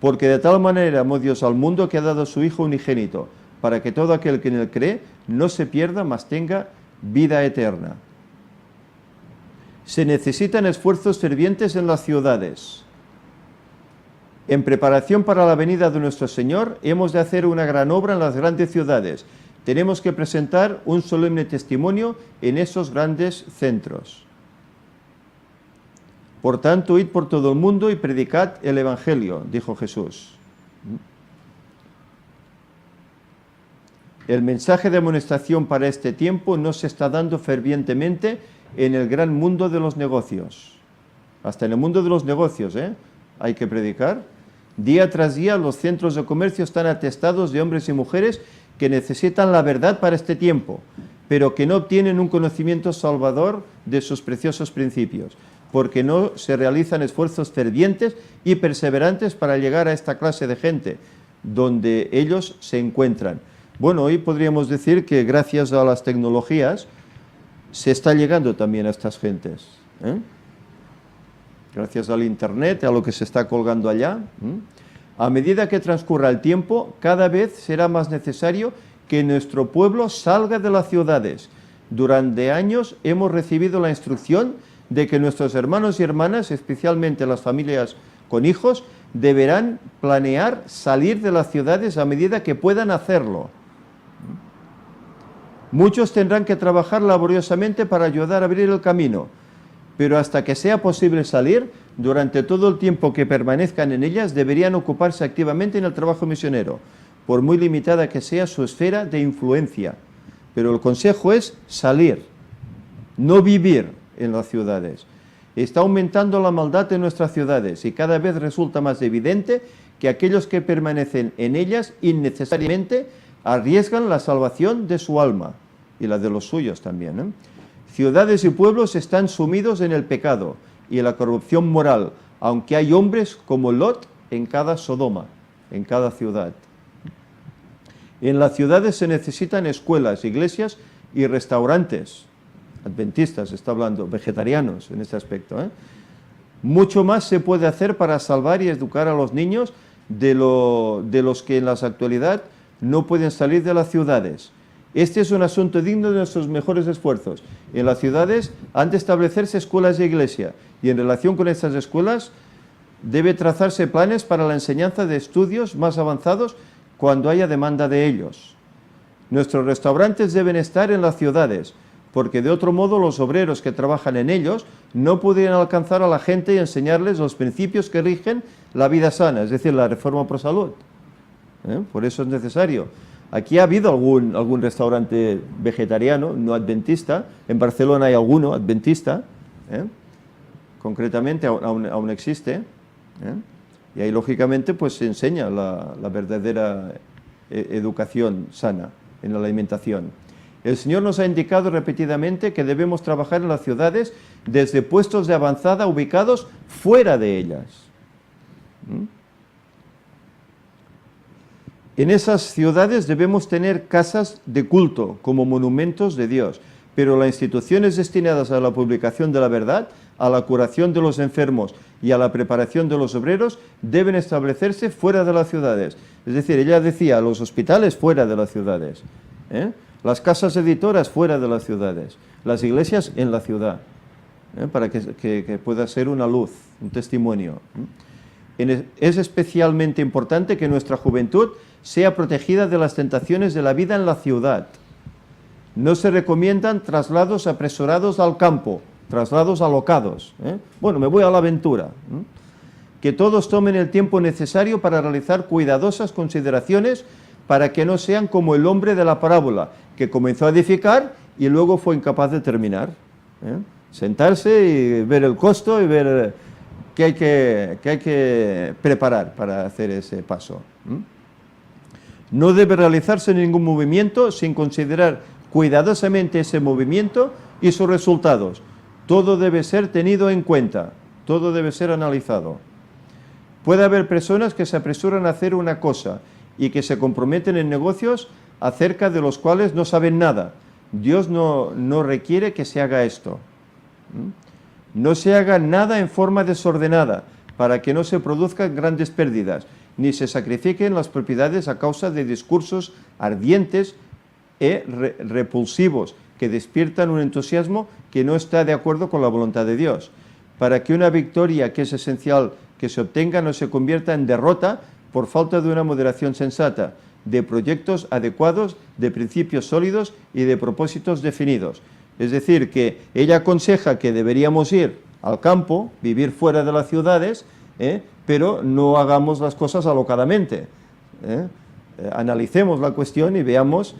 Porque de tal manera amó Dios al mundo que ha dado a su Hijo unigénito, para que todo aquel que en él cree no se pierda, mas tenga vida eterna. Se necesitan esfuerzos fervientes en las ciudades. En preparación para la venida de nuestro Señor, hemos de hacer una gran obra en las grandes ciudades. Tenemos que presentar un solemne testimonio en esos grandes centros. Por tanto, id por todo el mundo y predicad el Evangelio, dijo Jesús. El mensaje de amonestación para este tiempo no se está dando fervientemente en el gran mundo de los negocios. Hasta en el mundo de los negocios, hay que predicar. Día tras día los centros de comercio están atestados de hombres y mujeres que necesitan la verdad para este tiempo, pero que no obtienen un conocimiento salvador de sus preciosos principios, porque no se realizan esfuerzos fervientes y perseverantes para llegar a esta clase de gente donde ellos se encuentran. Bueno, hoy podríamos decir que gracias a las tecnologías se está llegando también a estas gentes. ¿eh? Gracias al internet, a lo que se está colgando allá. A medida que transcurra el tiempo, cada vez será más necesario que nuestro pueblo salga de las ciudades. Durante años hemos recibido la instrucción de que nuestros hermanos y hermanas, especialmente las familias con hijos, deberán planear salir de las ciudades a medida que puedan hacerlo. Muchos tendrán que trabajar laboriosamente para ayudar a abrir el camino, pero hasta que sea posible salir, durante todo el tiempo que permanezcan en ellas, deberían ocuparse activamente en el trabajo misionero, por muy limitada que sea su esfera de influencia. Pero el consejo es salir, no vivir en las ciudades. Está aumentando la maldad en nuestras ciudades y cada vez resulta más evidente que aquellos que permanecen en ellas innecesariamente arriesgan la salvación de su alma y la de los suyos también, ¿eh? Ciudades y pueblos están sumidos en el pecado y en la corrupción moral, aunque hay hombres como Lot en cada Sodoma, en cada ciudad. En las ciudades se necesitan escuelas, iglesias y restaurantes, adventistas, está hablando, vegetarianos en este aspecto, ¿eh? Mucho más se puede hacer para salvar y educar a los niños de los que en la actualidad no pueden salir de las ciudades. Este es un asunto digno de nuestros mejores esfuerzos. En las ciudades han de establecerse escuelas de iglesia y en relación con estas escuelas debe trazarse planes para la enseñanza de estudios más avanzados cuando haya demanda de ellos. Nuestros restaurantes deben estar en las ciudades, porque de otro modo los obreros que trabajan en ellos no podrían alcanzar a la gente y enseñarles los principios que rigen la vida sana, es decir, la reforma pro salud. Por eso es necesario. Aquí ha habido algún restaurante vegetariano, no adventista. En Barcelona hay alguno adventista, concretamente aún existe, y ahí lógicamente pues se enseña la verdadera educación sana en la alimentación. El Señor nos ha indicado repetidamente que debemos trabajar en las ciudades desde puestos de avanzada ubicados fuera de ellas. En esas ciudades debemos tener casas de culto como monumentos de Dios, pero las instituciones destinadas a la publicación de la verdad, a la curación de los enfermos y a la preparación de los obreros deben establecerse fuera de las ciudades. Es decir, ella decía, los hospitales fuera de las ciudades, las casas editoras fuera de las ciudades, las iglesias en la ciudad, para que pueda ser una luz, un testimonio. Es especialmente importante que nuestra juventud sea protegida de las tentaciones de la vida en la ciudad. No se recomiendan traslados apresurados al campo, traslados alocados. Bueno, me voy a la aventura. Que todos tomen el tiempo necesario para realizar cuidadosas consideraciones para que no sean como el hombre de la parábola, que comenzó a edificar y luego fue incapaz de terminar. Sentarse y ver el costo y ver qué hay que preparar para hacer ese paso. No debe realizarse ningún movimiento sin considerar cuidadosamente ese movimiento y sus resultados. Todo debe ser tenido en cuenta, todo debe ser analizado. Puede haber personas que se apresuran a hacer una cosa y que se comprometen en negocios acerca de los cuales no saben nada. Dios no requiere que se haga esto. No se haga nada en forma desordenada para que no se produzcan grandes pérdidas, ni se sacrifiquen las propiedades a causa de discursos ardientes y repulsivos que despiertan un entusiasmo que no está de acuerdo con la voluntad de Dios, para que una victoria que es esencial que se obtenga no se convierta en derrota por falta de una moderación sensata, de proyectos adecuados, de principios sólidos y de propósitos definidos. Es decir, que ella aconseja que deberíamos ir al campo, vivir fuera de las ciudades, pero no hagamos las cosas alocadamente. Analicemos la cuestión y veamos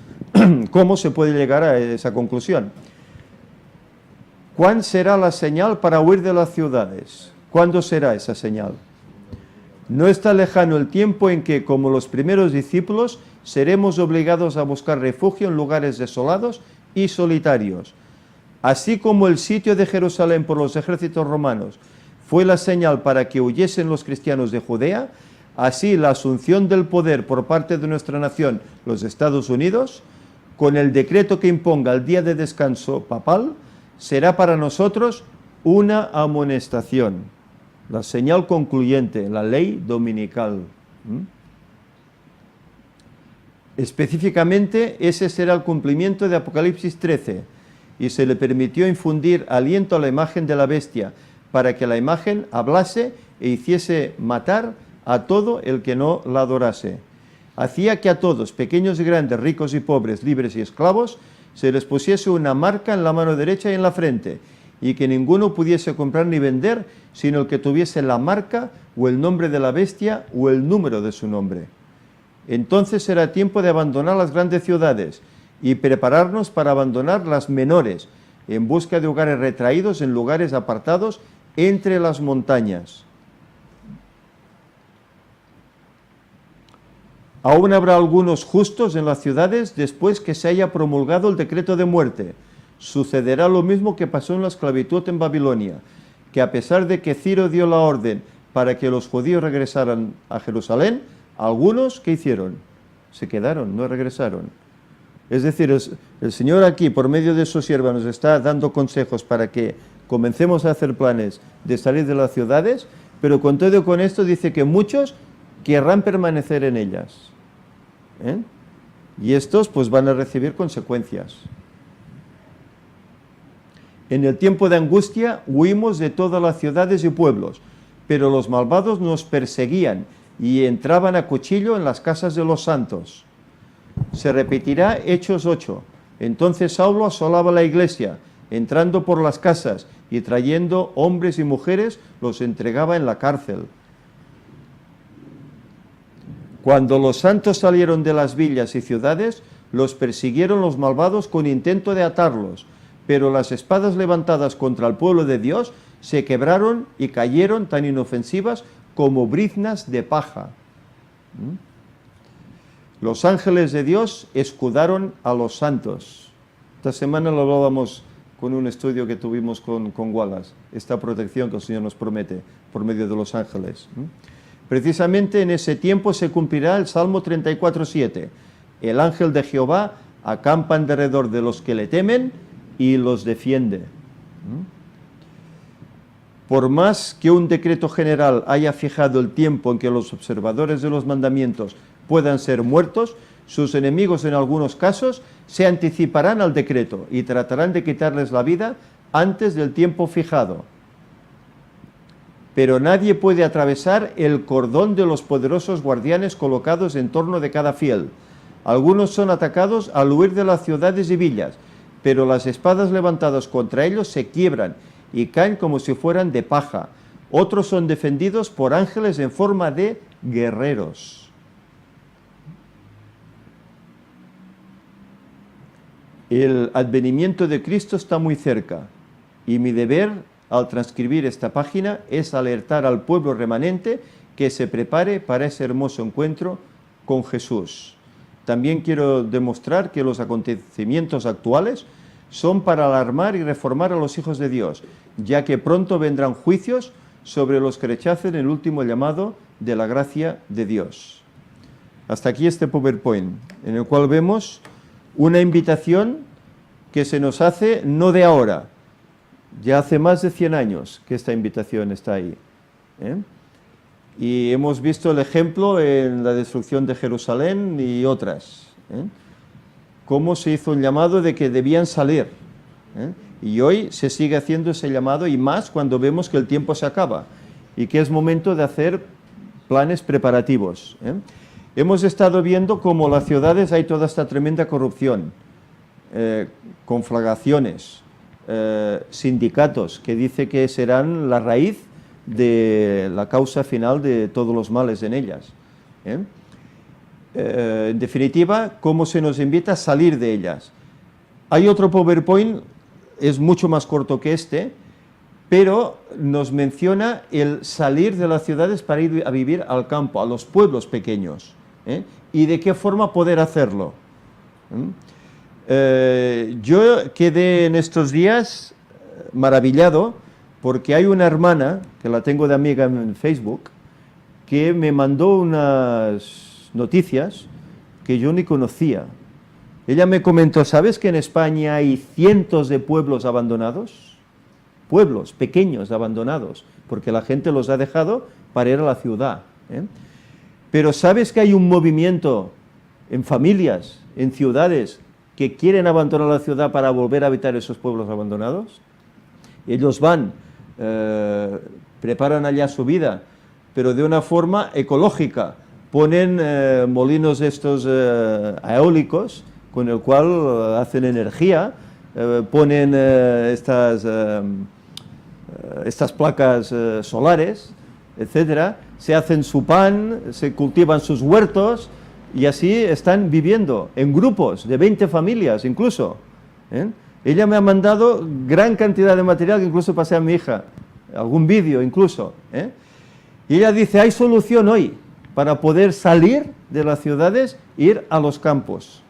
cómo se puede llegar a esa conclusión. ¿Cuál será la señal para huir de las ciudades? ¿Cuándo será esa señal? No está lejano el tiempo en que, como los primeros discípulos, seremos obligados a buscar refugio en lugares desolados y solitarios. Así como el sitio de Jerusalén por los ejércitos romanos fue la señal para que huyesen los cristianos de Judea, así la asunción del poder por parte de nuestra nación, los Estados Unidos, con el decreto que imponga el día de descanso papal, será para nosotros una amonestación, la señal concluyente, la ley dominical. Específicamente, ese será el cumplimiento de Apocalipsis 13, y se le permitió infundir aliento a la imagen de la bestia, para que la imagen hablase e hiciese matar a todo el que no la adorase. Hacía que a todos, pequeños y grandes, ricos y pobres, libres y esclavos, se les pusiese una marca en la mano derecha y en la frente, y que ninguno pudiese comprar ni vender, sino el que tuviese la marca o el nombre de la bestia o el número de su nombre. Entonces será tiempo de abandonar las grandes ciudades y prepararnos para abandonar las menores, en busca de hogares retraídos en lugares apartados entre las montañas. Aún habrá algunos justos en las ciudades después que se haya promulgado el decreto de muerte. Sucederá lo mismo que pasó en la esclavitud en Babilonia, que a pesar de que Ciro dio la orden para que los judíos regresaran a Jerusalén, algunos, ¿qué hicieron? Se quedaron, no regresaron. Es decir, el Señor aquí, por medio de su sierva, nos está dando consejos para que comencemos a hacer planes de salir de las ciudades, pero con todo y con esto dice que muchos querrán permanecer en ellas. Y estos pues van a recibir consecuencias. En el tiempo de angustia huimos de todas las ciudades y pueblos, pero los malvados nos perseguían y entraban a cuchillo en las casas de los santos. Se repetirá Hechos 8. Entonces Saulo asolaba la iglesia, entrando por las casas y trayendo hombres y mujeres, los entregaba en la cárcel. Cuando los santos salieron de las villas y ciudades, los persiguieron los malvados con intento de atarlos, pero las espadas levantadas contra el pueblo de Dios se quebraron y cayeron tan inofensivas como briznas de paja. Los ángeles de Dios escudaron a los santos. Esta semana lo hablábamos con un estudio que tuvimos con Wallace, esta protección que el Señor nos promete por medio de los ángeles. Precisamente en ese tiempo se cumplirá el Salmo 34:7. El ángel de Jehová acampa en derredor de los que le temen y los defiende. Por más que un decreto general haya fijado el tiempo en que los observadores de los mandamientos puedan ser muertos, sus enemigos en algunos casos se anticiparán al decreto y tratarán de quitarles la vida antes del tiempo fijado. Pero nadie puede atravesar el cordón de los poderosos guardianes colocados en torno de cada fiel. Algunos son atacados al huir de las ciudades y villas, pero las espadas levantadas contra ellos se quiebran y caen como si fueran de paja. Otros son defendidos por ángeles en forma de guerreros. El advenimiento de Cristo está muy cerca, y mi deber al transcribir esta página es alertar al pueblo remanente que se prepare para ese hermoso encuentro con Jesús. También quiero demostrar que los acontecimientos actuales son para alarmar y reformar a los hijos de Dios, ya que pronto vendrán juicios sobre los que rechacen el último llamado de la gracia de Dios. Hasta aquí este PowerPoint, en el cual vemos una invitación que se nos hace no de ahora, ya hace más de 100 años que esta invitación está ahí. Y hemos visto el ejemplo en la destrucción de Jerusalén y otras. Cómo se hizo un llamado de que debían salir. Y hoy se sigue haciendo ese llamado, y más cuando vemos que el tiempo se acaba y que es momento de hacer planes preparativos. Hemos estado viendo cómo en las ciudades hay toda esta tremenda corrupción, conflagraciones, sindicatos que dice que serán la raíz de la causa final de todos los males en ellas. En definitiva, cómo se nos invita a salir de ellas. Hay otro PowerPoint, es mucho más corto que este, pero nos menciona el salir de las ciudades para ir a vivir al campo, a los pueblos pequeños, y de qué forma poder hacerlo. Yo quedé en estos días maravillado porque hay una hermana, que la tengo de amiga en Facebook, que me mandó unas noticias que yo ni conocía. Ella me comentó, ¿sabes que en España hay cientos de pueblos abandonados? pueblos pequeños, abandonados, porque la gente los ha dejado para ir a la ciudad. Pero ¿sabes que hay un movimiento en familias, en ciudades, que quieren abandonar la ciudad para volver a habitar esos pueblos abandonados? Ellos van, preparan allá su vida, pero de una forma ecológica. Ponen molinos estos eólicos, con el cual hacen energía, ponen estas placas solares, etcétera, se hacen su pan, se cultivan sus huertos, y así están viviendo en grupos de 20 familias incluso. Ella me ha mandado gran cantidad de material que incluso pasé a mi hija, algún vídeo incluso. Y ella dice, hay solución hoy para poder salir de las ciudades e ir a los campos.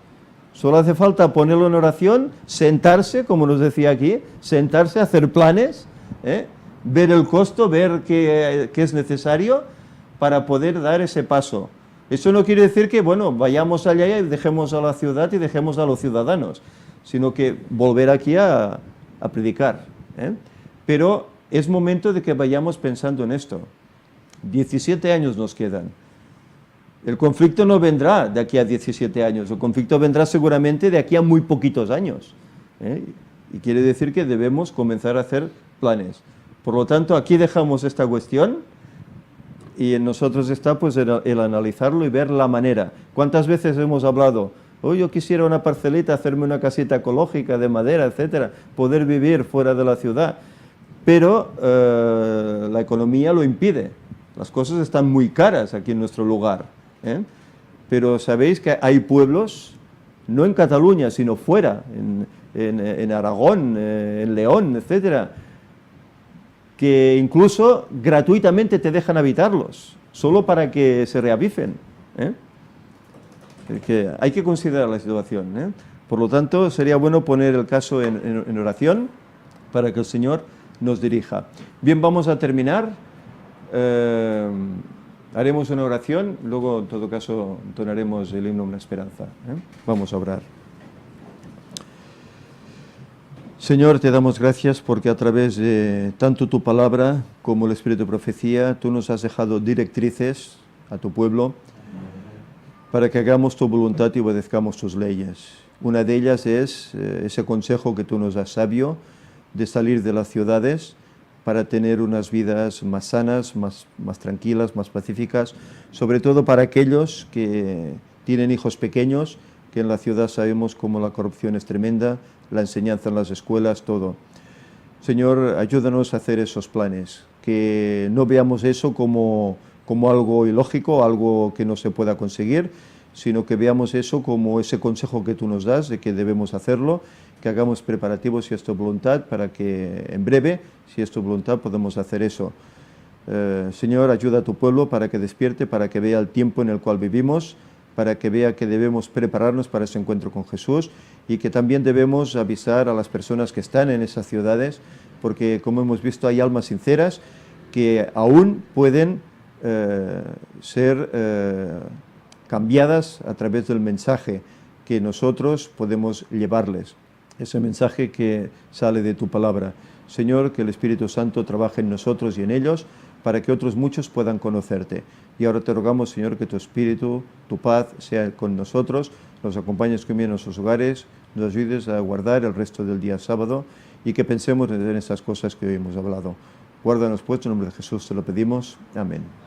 Solo hace falta ponerlo en oración, sentarse, como nos decía aquí, sentarse, hacer planes, ver el costo, ver qué es necesario para poder dar ese paso. Eso no quiere decir que, bueno, vayamos allá y dejemos a la ciudad y dejemos a los ciudadanos, sino que volver aquí a predicar. Pero es momento de que vayamos pensando en esto. 17 años nos quedan. El conflicto no vendrá de aquí a 17 años, el conflicto vendrá seguramente de aquí a muy poquitos años. Y quiere decir que debemos comenzar a hacer planes. Por lo tanto, aquí dejamos esta cuestión y en nosotros está pues el analizarlo y ver la manera. ¿Cuántas veces hemos hablado? Yo quisiera una parcelita, hacerme una casita ecológica de madera, etcétera, poder vivir fuera de la ciudad. Pero la economía lo impide. Las cosas están muy caras aquí en nuestro lugar. Pero sabéis que hay pueblos, no en Cataluña, sino fuera, en Aragón, en León, etcétera, que incluso gratuitamente te dejan habitarlos, solo para que se reaviven. Que hay que considerar la situación. Por lo tanto, sería bueno poner el caso en oración para que el Señor nos dirija. Bien, vamos a terminar. Haremos una oración, luego en todo caso entonaremos el himno Una Esperanza. Vamos a orar. Señor, te damos gracias porque a través de tanto tu palabra como el Espíritu de Profecía, tú nos has dejado directrices a tu pueblo para que hagamos tu voluntad y obedezcamos tus leyes. Una de ellas es ese consejo que tú nos das sabio de salir de las ciudades para tener unas vidas más sanas, más tranquilas, más pacíficas, sobre todo para aquellos que tienen hijos pequeños, que en la ciudad sabemos cómo la corrupción es tremenda, la enseñanza en las escuelas, todo. Señor, ayúdanos a hacer esos planes, que no veamos eso como algo ilógico, algo que no se pueda conseguir, sino que veamos eso como ese consejo que tú nos das, de que debemos hacerlo, que hagamos preparativos si es tu voluntad, para que en breve, si es tu voluntad, podamos hacer eso. Señor, ayuda a tu pueblo para que despierte, para que vea el tiempo en el cual vivimos, para que vea que debemos prepararnos para ese encuentro con Jesús y que también debemos avisar a las personas que están en esas ciudades, porque como hemos visto hay almas sinceras que aún pueden ser cambiadas a través del mensaje que nosotros podemos llevarles, ese mensaje que sale de tu palabra. Señor, que el Espíritu Santo trabaje en nosotros y en ellos para que otros muchos puedan conocerte. Y ahora te rogamos, Señor, que tu Espíritu, tu paz sea con nosotros, nos acompañes conmigo en nuestros hogares, nos ayudes a guardar el resto del día sábado y que pensemos en estas cosas que hoy hemos hablado. Guárdanos pues, en nombre de Jesús te lo pedimos. Amén.